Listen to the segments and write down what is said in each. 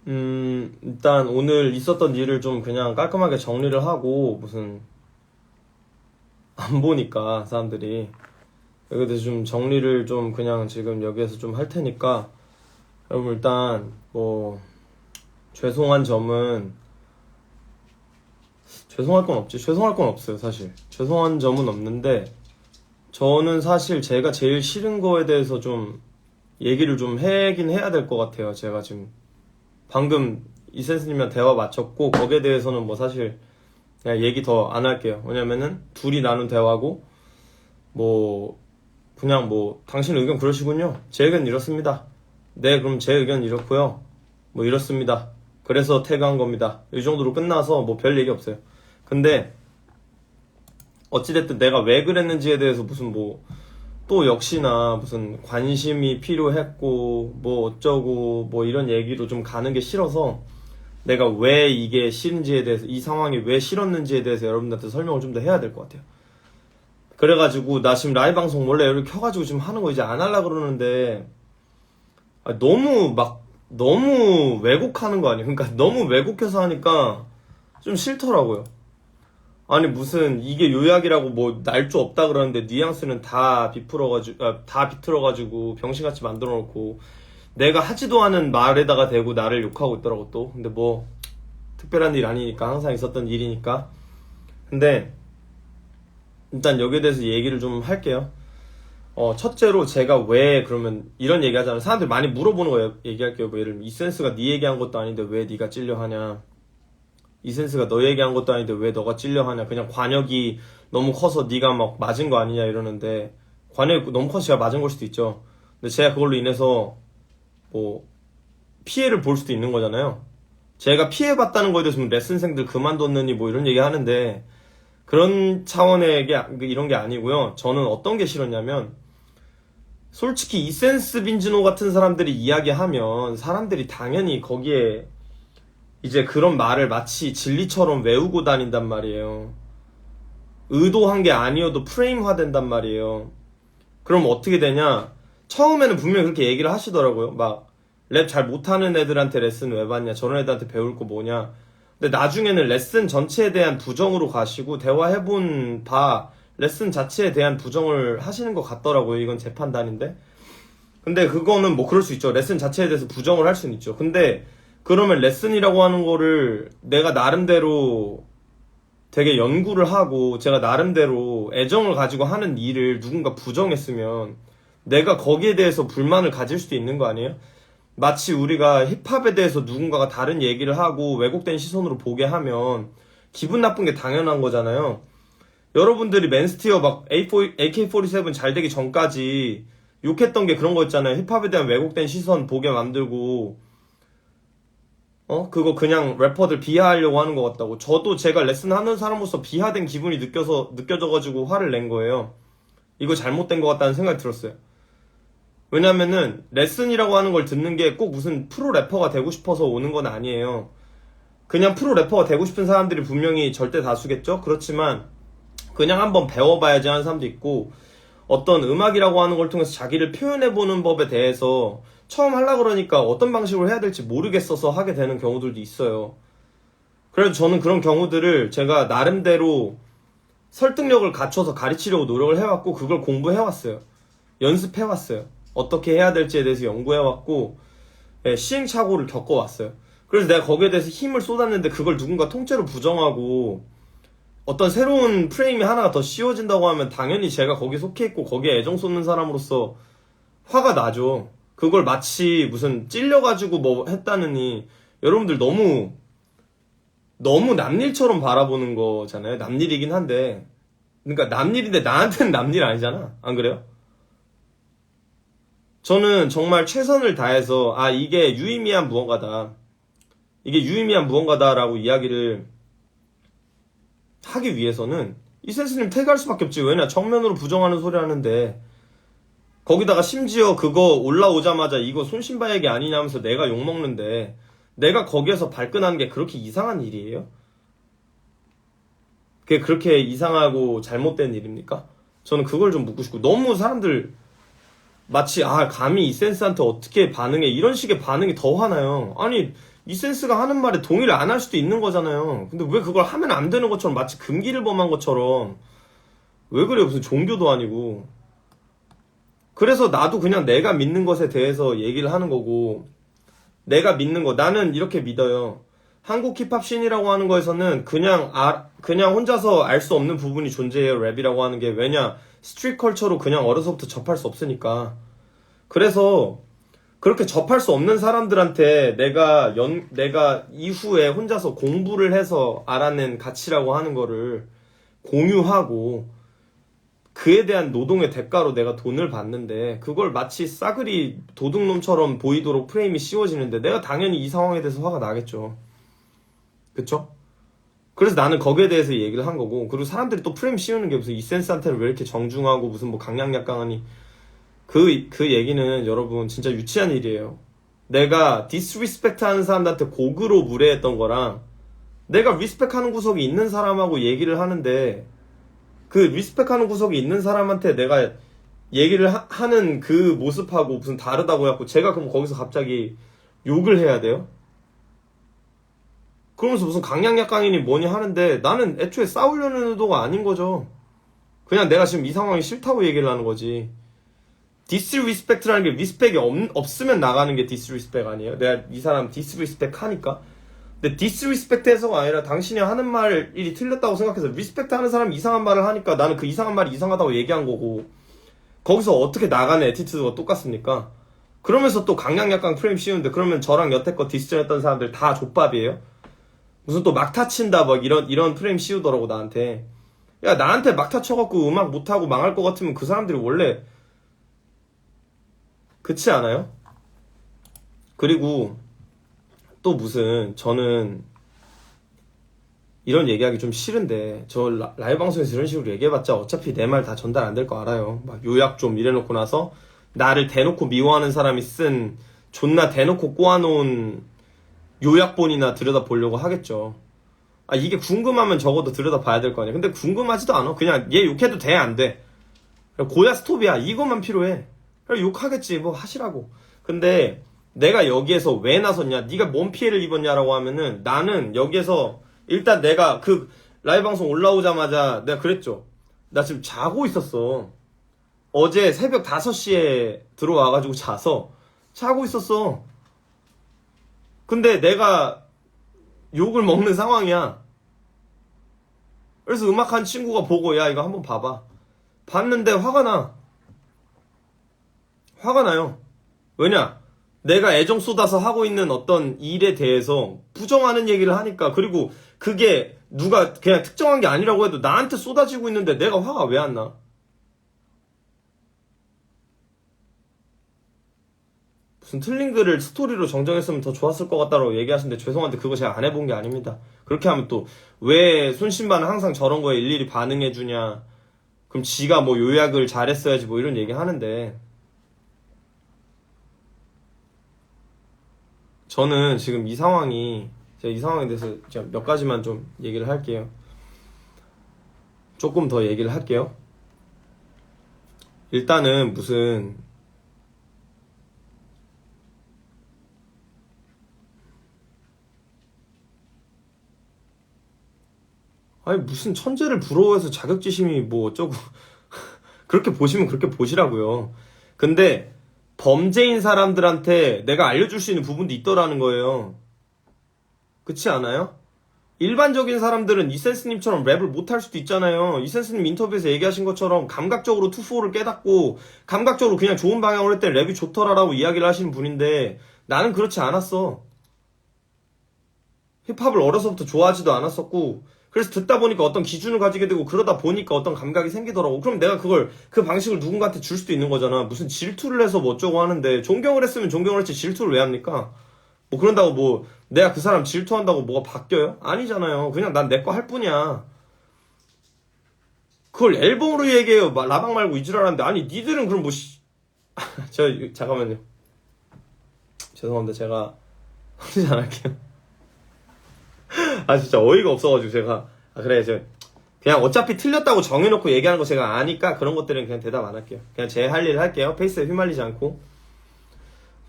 일단 오늘 있었던 일을 좀 그냥 깔끔하게 정리를 하고, 무슨, 안 보니까, 사람들이. 여기에 대해서 좀 정리를 좀 그냥 지금 여기에서 좀 할 테니까, 여러분 일단, 뭐, 죄송한 점은, 죄송할 건 없지. 죄송할 건 없어요, 사실. 죄송한 점은 없는데, 저는 사실 제가 제일 싫은 거에 대해서 좀 얘기를 좀 하긴 해야 될 것 같아요. 제가 지금 방금 이센스님이랑 대화 마쳤고 거기에 대해서는 뭐 사실 그냥 얘기 더 안 할게요. 왜냐면은 둘이 나눈 대화고 뭐 그냥 뭐 당신 의견 그러시군요. 제 의견 이렇습니다. 네, 그럼 제 의견 이렇고요. 뭐 이렇습니다. 그래서 태그한 겁니다. 이 정도로 끝나서 뭐 별 얘기 없어요. 근데 어찌됐든 내가 왜 그랬는지에 대해서 무슨 뭐 또 역시나 무슨 관심이 필요했고 뭐 어쩌고 뭐 이런 얘기로 좀 가는 게 싫어서 내가 왜 이게 싫은지에 대해서 이 상황이 왜 싫었는지에 대해서 여러분들한테 설명을 좀 더 해야 될 것 같아요. 그래가지고 나 지금 라이브 방송 원래 이렇게 켜가지고 지금 하는 거 이제 안 하려고 그러는데 너무 막 너무 왜곡하는 거 아니에요? 그러니까 너무 왜곡해서 하니까 좀 싫더라고요. 아니 무슨 이게 요약이라고 뭐 날조 없다 그러는데 뉘앙스는 다 비틀어가지고 다 비틀어가지고 병신같이 만들어 놓고 내가 하지도 않은 말에다가 대고 나를 욕하고 있더라고 또. 근데 뭐 특별한 일 아니니까 항상 있었던 일이니까. 근데 일단 여기에 대해서 얘기를 좀 할게요. 첫째로 제가 왜 그러면 이런 얘기 하잖아요. 사람들이 많이 물어보는 거 얘기할게요. 뭐 예를 들면 이센스가 네 얘기한 것도 아닌데 왜 네가 찔려 하냐. 이센스가 너 얘기한 것도 아닌데 왜 너가 찔려 하냐. 그냥 관역이 너무 커서 네가 막 맞은 거 아니냐 이러는데 관역이 너무 커서 제가 맞은 걸 수도 있죠. 근데 제가 그걸로 인해서 뭐 피해를 볼 수도 있는 거잖아요. 제가 피해봤다는 거에 대해서 레슨생들 그만뒀느니 뭐 이런 얘기 하는데 그런 차원의 이런 게 아니고요. 저는 어떤 게 싫었냐면 솔직히 이센스 빈즈노 같은 사람들이 이야기하면 사람들이 당연히 거기에 이제 그런 말을 마치 진리처럼 외우고 다닌단 말이에요. 의도한 게 아니어도 프레임화 된단 말이에요. 그럼 어떻게 되냐? 처음에는 분명히 그렇게 얘기를 하시더라고요. 막 랩 잘 못하는 애들한테 레슨 왜 받냐? 저런 애들한테 배울 거 뭐냐? 근데 나중에는 레슨 전체에 대한 부정으로 가시고 대화해본 레슨 자체에 대한 부정을 하시는 것 같더라고요. 이건 제 판단인데. 근데 그거는 뭐 그럴 수 있죠. 레슨 자체에 대해서 부정을 할 수는 있죠. 근데 그러면 레슨이라고 하는 거를 내가 나름대로 되게 연구를 하고 제가 나름대로 애정을 가지고 하는 일을 누군가 부정했으면 내가 거기에 대해서 불만을 가질 수도 있는 거 아니에요? 마치 우리가 힙합에 대해서 누군가가 다른 얘기를 하고 왜곡된 시선으로 보게 하면 기분 나쁜 게 당연한 거잖아요. 여러분들이 맨스티어 막 AK47 잘 되기 전까지 욕했던 게 그런 거였잖아요. 힙합에 대한 왜곡된 시선 보게 만들고 그거 그냥 래퍼들 비하하려고 하는 것 같다고. 저도 제가 레슨하는 사람으로서 비하된 기분이 느껴져가지고 화를 낸 거예요. 이거 잘못된 것 같다는 생각이 들었어요. 왜냐면은 레슨이라고 하는 걸 듣는 게 꼭 무슨 프로 래퍼가 되고 싶어서 오는 건 아니에요. 그냥 프로 래퍼가 되고 싶은 사람들이 분명히 절대 다수겠죠? 그렇지만 그냥 한번 배워봐야지 하는 사람도 있고 어떤 음악이라고 하는 걸 통해서 자기를 표현해보는 법에 대해서 처음 하려고 그러니까 어떤 방식으로 해야 될지 모르겠어서 하게 되는 경우들도 있어요. 그래서 저는 그런 경우들을 제가 나름대로 설득력을 갖춰서 가르치려고 노력을 해왔고 그걸 공부해왔어요. 연습해왔어요. 어떻게 해야 될지에 대해서 연구해왔고 시행착오를 겪어왔어요. 그래서 내가 거기에 대해서 힘을 쏟았는데 그걸 누군가 통째로 부정하고 어떤 새로운 프레임이 하나가 더 씌워진다고 하면 당연히 제가 거기에 속해있고 거기에 애정 쏟는 사람으로서 화가 나죠. 그걸 마치 무슨 찔려가지고 뭐 했다느니 여러분들 너무 남일처럼 바라보는 거잖아요. 남일이긴 한데 그러니까 남일인데 나한테는 남일 아니잖아. 안 그래요? 저는 정말 최선을 다해서 이게 유의미한 무언가다. 이게 유의미한 무언가다라고 이야기를 하기 위해서는 이센스님 태그할 수밖에 없지. 왜냐 정면으로 부정하는 소리 하는데 거기다가 심지어 그거 올라오자마자 이거 손신바 얘기 아니냐면서 내가 욕먹는데 내가 거기에서 발끈하는 게 그렇게 이상한 일이에요? 그게 그렇게 이상하고 잘못된 일입니까? 저는 그걸 좀 묻고 싶고 너무 사람들 마치 감히 이센스한테 어떻게 반응해 이런 식의 반응이 더 화나요. 아니 이센스가 하는 말에 동의를 안 할 수도 있는 거잖아요. 근데 왜 그걸 하면 안 되는 것처럼 마치 금기를 범한 것처럼 왜 그래요? 무슨 종교도 아니고. 그래서 나도 그냥 내가 믿는 것에 대해서 얘기를 하는 거고, 내가 믿는 거, 나는 이렇게 믿어요. 한국 힙합 씬이라고 하는 거에서는 그냥 혼자서 알 수 없는 부분이 존재해요. 랩이라고 하는 게. 왜냐? 스트릿 컬처로 그냥 어려서부터 접할 수 없으니까. 그래서 그렇게 접할 수 없는 사람들한테 내가 이후에 혼자서 공부를 해서 알아낸 가치라고 하는 거를 공유하고 그에 대한 노동의 대가로 내가 돈을 받는데 그걸 마치 싸그리 도둑놈처럼 보이도록 프레임이 씌워지는데 내가 당연히 이 상황에 대해서 화가 나겠죠. 그쵸? 그래서 나는 거기에 대해서 얘기를 한 거고, 그리고 사람들이 또 프레임 씌우는 게 무슨 이센스한테는 왜 이렇게 정중하고 무슨 뭐 강약약강하니, 그 얘기는 여러분 진짜 유치한 일이에요. 내가 디스리스펙트 하는 사람들한테 고그로 무례했던 거랑 내가 리스펙 하는 구석이 있는 사람하고 얘기를 하는데 그 리스펙 하는 구석이 있는 사람한테 내가 얘기를 하는 그 모습하고 무슨 다르다고 해갖고 제가 그럼 거기서 갑자기 욕을 해야 돼요? 그러면서 무슨 강약약강이니 뭐니 하는데 나는 애초에 싸우려는 의도가 아닌 거죠. 그냥 내가 지금 이 상황이 싫다고 얘기를 하는 거지. 디스리스펙트라는 게 리스펙이 없으면 나가는 게 디스리스펙 아니에요? 내가 이 사람 디스리스펙 하니까? 근데 디스리스펙트해서가 아니라 당신이 하는 말이 틀렸다고 생각해서 리스펙트 하는 사람이 이상한 말을 하니까 나는 그 이상한 말이 이상하다고 얘기한 거고 거기서 어떻게 나가는 애티튜드가 똑같습니까? 그러면서 또 강약약강 프레임 씌우는데 그러면 저랑 여태껏 디스전 했던 사람들 다 족밥이에요? 무슨 또 막타 친다 막 이런 프레임 씌우더라고 나한테. 야 나한테 막타 쳐갖고 음악 못하고 망할 것 같으면 그 사람들이 원래 그렇지 않아요? 그리고 또 무슨 저는 이런 얘기하기 좀 싫은데 저 라이브 방송에서 이런 식으로 얘기해봤자 어차피 내 말 다 전달 안 될 거 알아요. 막 요약 좀 이래놓고 나서 나를 대놓고 미워하는 사람이 쓴 존나 대놓고 꼬아놓은 요약본이나 들여다보려고 하겠죠. 아 이게 궁금하면 적어도 들여다봐야 될 거 아니야. 근데 궁금하지도 않아. 그냥 얘 욕해도 돼 안 돼? 고야 스톱이야. 이것만 필요해. 그래 욕하겠지 뭐 하시라고. 근데 내가 여기에서 왜 나섰냐, 네가 뭔 피해를 입었냐라고 하면은 나는 여기에서 일단 내가 그 라이브 방송 올라오자마자 내가 그랬죠. 나 지금 자고 있었어. 어제 새벽 5시에 들어와가지고 자고 있었어. 근데 내가 욕을 먹는 상황이야. 그래서 음악한 친구가 보고 야 이거 한번 봐봐. 봤는데 화가 나요. 왜냐? 내가 애정 쏟아서 하고 있는 어떤 일에 대해서 부정하는 얘기를 하니까. 그리고 그게 누가 그냥 특정한 게 아니라고 해도 나한테 쏟아지고 있는데 내가 화가 왜 안 나? 무슨 틀린 글을 스토리로 정정했으면 더 좋았을 것 같다고 얘기하시는데 죄송한데 그거 제가 안 해본 게 아닙니다. 그렇게 하면 또 왜 손신반은 항상 저런 거에 일일이 반응해주냐, 그럼 지가 뭐 요약을 잘했어야지 뭐 이런 얘기 하는데, 저는 지금 제가 이 상황에 대해서 제가 몇 가지만 좀 얘기를 할게요. 조금 더 얘기를 할게요. 일단은 무슨 천재를 부러워해서 자격지심이 뭐 어쩌고 그렇게 보시면 그렇게 보시라고요. 근데 범죄인 사람들한테 내가 알려줄 수 있는 부분도 있더라는 거예요. 그렇지 않아요? 일반적인 사람들은 이센스님처럼 랩을 못할 수도 있잖아요. 이센스님 인터뷰에서 얘기하신 것처럼 감각적으로 2-4를 깨닫고 감각적으로 그냥 좋은 방향으로 했을 때 랩이 좋더라라고 이야기를 하시는 분인데 나는 그렇지 않았어. 힙합을 어려서부터 좋아하지도 않았었고, 그래서 듣다 보니까 어떤 기준을 가지게 되고 그러다 보니까 어떤 감각이 생기더라고. 그럼 내가 그 방식을 누군가한테 줄 수도 있는 거잖아. 무슨 질투를 해서 뭐 어쩌고 하는데, 존경을 했으면 존경을 했지 질투를 왜 합니까? 뭐 그런다고 뭐 내가 그 사람 질투한다고 뭐가 바뀌어요? 아니잖아요. 그냥 난 내 거 할 뿐이야. 그걸 앨범으로 얘기해요. 라방 말고 이지랄하는데. 아니 니들은 그럼 뭐 잠깐만요. 죄송합니다. 제가 혼자 안 할게요. 진짜 어이가 없어가지고 제가 그래 그냥 어차피 틀렸다고 정해놓고 얘기하는 거 제가 아니까 그런 것들은 그냥 대답 안 할게요. 그냥 제 할 일 할게요. 페이스에 휘말리지 않고.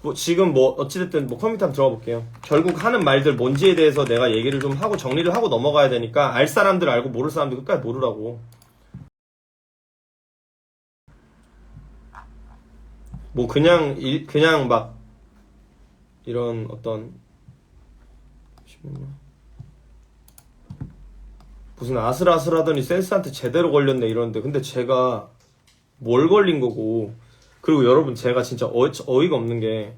뭐 지금 뭐 어찌됐든 뭐 컴퓨터 한번 들어가 볼게요. 결국 하는 말들 뭔지에 대해서 내가 얘기를 좀 하고 정리를 하고 넘어가야 되니까 알 사람들 알고 모를 사람들 끝까지 모르라고. 뭐 그냥 막 이런 어떤 무슨 아슬아슬하더니 센스한테 제대로 걸렸네 이러는데 근데 제가 뭘 걸린 거고. 그리고 여러분 제가 진짜 어이가 없는 게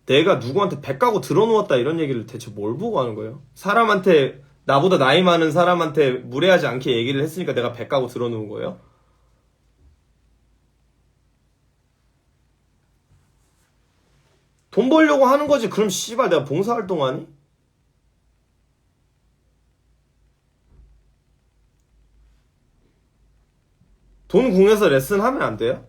내가 누구한테 배 까고 들어누웠다 이런 얘기를 대체 뭘 보고 하는 거예요? 사람한테 나보다 나이 많은 사람한테 무례하지 않게 얘기를 했으니까 내가 배 까고 들어누운 거예요? 돈 벌려고 하는 거지. 그럼 씨발 내가 봉사활동하니? 돈 궁해서 레슨 하면 안 돼요?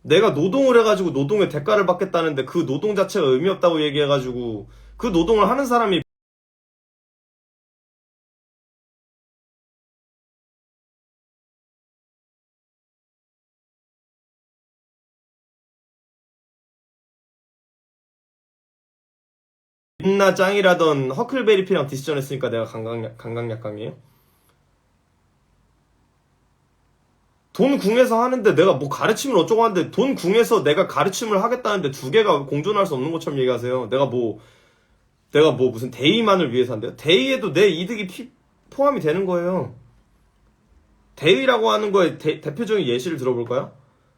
내가 노동을 해가지고 노동의 대가를 받겠다는데 그 노동 자체가 의미 없다고 얘기해가지고 그 노동을 하는 사람이 빛나 짱이라던 허클베리피랑 디스전 했으니까 내가 강강약강이에요? 돈 궁해서 하는데 내가 뭐 가르침을 어쩌고 하는데 돈 궁해서 내가 가르침을 하겠다는데 두 개가 공존할 수 없는 것처럼 얘기하세요. 내가 뭐 무슨 대의만을 위해서 한대요? 대의에도 내 이득이 포함이 되는 거예요. 대의라고 하는 거에 대표적인 예시를 들어볼까요?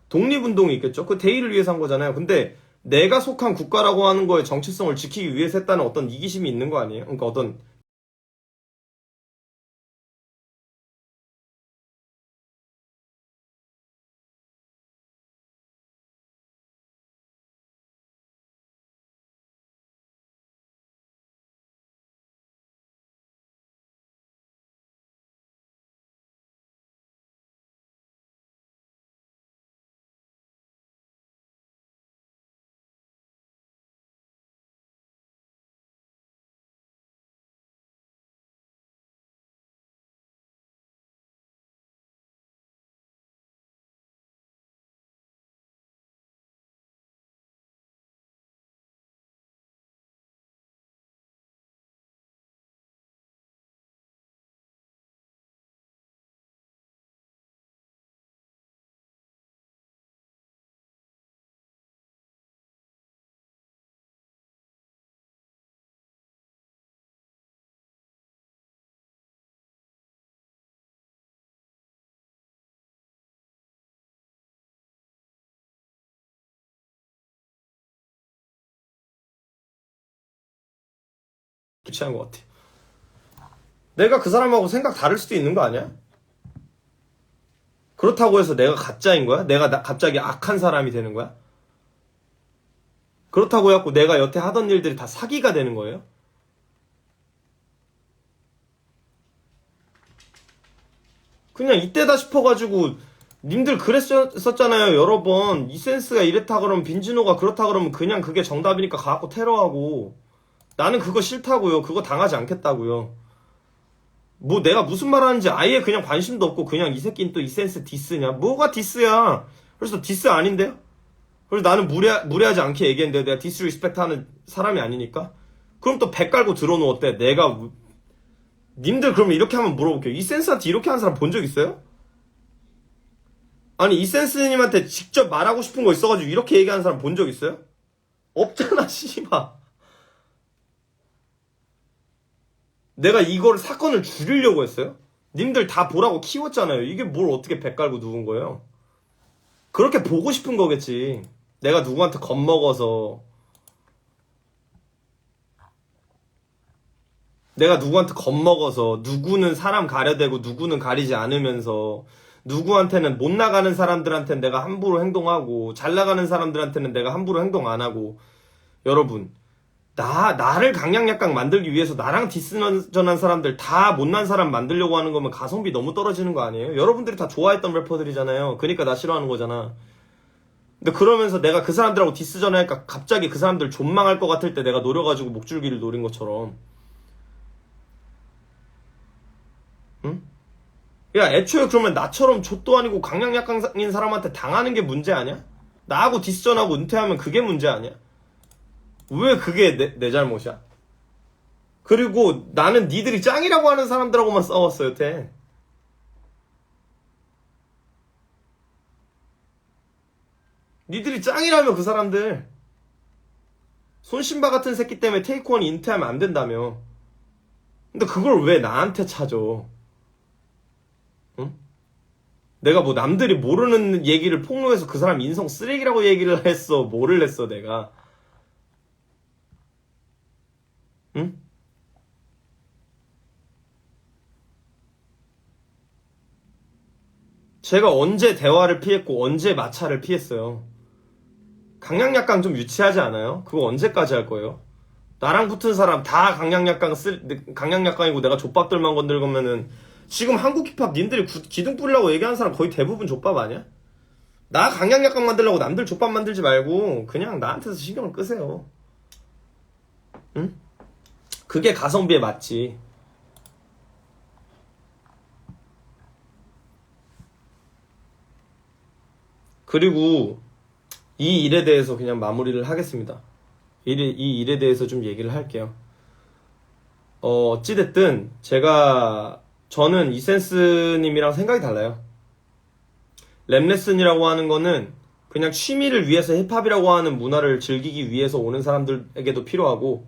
독립운동이 있겠죠? 그 대의를 위해서 한 거잖아요. 근데 내가 속한 국가라고 하는 거의 정체성을 지키기 위해서 했다는 어떤 이기심이 있는 거 아니에요? 그러니까 어떤 유치한 것 같아. 내가 그 사람하고 생각 다를 수도 있는 거 아니야? 그렇다고 해서 내가 가짜인 거야? 내가 갑자기 악한 사람이 되는 거야? 그렇다고 해갖고 내가 여태 하던 일들이 다 사기가 되는 거예요? 그냥 이때다 싶어가지고 님들 그랬었잖아요 여러 번. 이센스가 이랬다 그러면 빈지노가 그렇다 그러면 그냥 그게 정답이니까 가갖고 테러하고. 나는 그거 싫다고요. 그거 당하지 않겠다고요. 뭐 내가 무슨 말 하는지 아예 그냥 관심도 없고 그냥 이 새끼는 또 이센스 디스냐? 뭐가 디스야? 그래서 디스 아닌데요? 그래서 나는 무례하지 않게 얘기했는데 내가 디스리스펙트 하는 사람이 아니니까? 그럼 또 배 깔고 들어놓았대. 님들 그러면 이렇게 한번 물어볼게요. 이센스한테 이렇게 하는 사람 본 적 있어요? 아니 이센스님한테 직접 말하고 싶은 거 있어가지고 이렇게 얘기하는 사람 본 적 있어요? 없잖아 씨발. 내가 이걸 사건을 줄이려고 했어요? 님들 다 보라고 키웠잖아요. 이게 뭘 어떻게 배 깔고 누운 거예요? 그렇게 보고 싶은 거겠지. 내가 누구한테 겁먹어서 누구는 사람 가려대고 누구는 가리지 않으면서 누구한테는 못 나가는 사람들한테는 내가 함부로 행동하고 잘 나가는 사람들한테는 내가 함부로 행동 안 하고. 여러분 나를 강약약강 만들기 위해서 나랑 디스전한 사람들 다 못난 사람 만들려고 하는 거면 가성비 너무 떨어지는 거 아니에요? 여러분들이 다 좋아했던 래퍼들이잖아요. 그러니까 나 싫어하는 거잖아. 근데 그러면서 내가 그 사람들하고 디스전하니까 갑자기 그 사람들 존망할 것 같을 때 내가 노려가지고 목줄기를 노린 것처럼. 응? 야 애초에 그러면 나처럼 족도 아니고 강약약강인 사람한테 당하는 게 문제 아니야? 나하고 디스전하고 은퇴하면 그게 문제 아니야? 왜 그게 내 잘못이야? 그리고 나는 니들이 짱이라고 하는 사람들하고만 싸웠어 여태. 니들이 짱이라며 그 사람들. 손신바 같은 새끼 때문에 테이크원이 은퇴하면 안 된다며. 근데 그걸 왜 나한테 찾어? 응? 내가 뭐 남들이 모르는 얘기를 폭로해서 그 사람 인성 쓰레기라고 얘기를 했어? 뭐를 했어 내가? 응? 제가 언제 대화를 피했고 언제 마찰을 피했어요? 강약약강 좀 유치하지 않아요? 그거 언제까지 할 거예요? 나랑 붙은 사람 다 강약약강이고 내가 족밥들만 건들거면은 지금 한국 힙합 님들이 기둥 뿌리려고 얘기하는 사람 거의 대부분 족밥 아니야? 나 강약약강 만들려고 남들 족밥 만들지 말고 그냥 나한테서 신경을 끄세요. 응? 그게 가성비에 맞지. 그리고 이 일에 대해서 그냥 마무리를 하겠습니다. 이 일에 대해서 좀 얘기를 할게요. 어찌됐든 저는 이센스님이랑 생각이 달라요. 랩레슨이라고 하는 거는 그냥 취미를 위해서 힙합이라고 하는 문화를 즐기기 위해서 오는 사람들에게도 필요하고,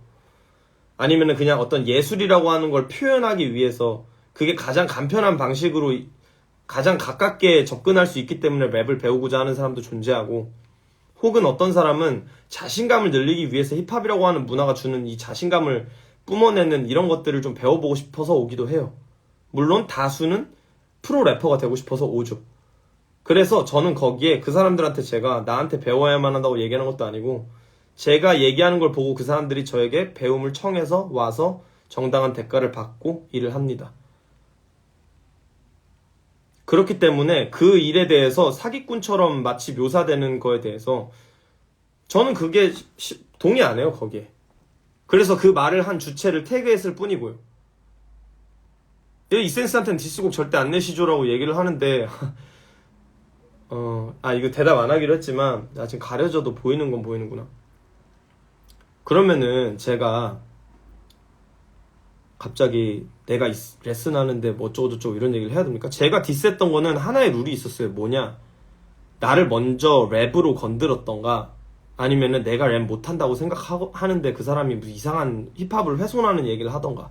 아니면은 그냥 어떤 예술이라고 하는 걸 표현하기 위해서 그게 가장 간편한 방식으로 가장 가깝게 접근할 수 있기 때문에 랩을 배우고자 하는 사람도 존재하고, 혹은 어떤 사람은 자신감을 늘리기 위해서 힙합이라고 하는 문화가 주는 이 자신감을 뿜어내는 이런 것들을 좀 배워보고 싶어서 오기도 해요. 물론 다수는 프로 래퍼가 되고 싶어서 오죠. 그래서 저는 거기에 그 사람들한테 제가 나한테 배워야만 한다고 얘기하는 것도 아니고, 제가 얘기하는 걸 보고 그 사람들이 저에게 배움을 청해서 와서 정당한 대가를 받고 일을 합니다. 그렇기 때문에 그 일에 대해서 사기꾼처럼 마치 묘사되는 거에 대해서 저는 그게 동의 안 해요, 거기에. 그래서 그 말을 한 주체를 태그했을 뿐이고요. 이센스한테는 디스곡 절대 안 내시죠라고 얘기를 하는데 이거 대답 안 하기로 했지만 나 지금 가려져도 보이는 건 보이는구나. 그러면은 제가 갑자기 내가 레슨 하는데 뭐 어쩌고저쩌고 이런 얘기를 해야 됩니까? 제가 디스했던 거는 하나의 룰이 있었어요. 뭐냐, 나를 먼저 랩으로 건드렸던가, 아니면은 내가 랩 못한다고 생각하는데 그 사람이 무슨 이상한 힙합을 훼손하는 얘기를 하던가.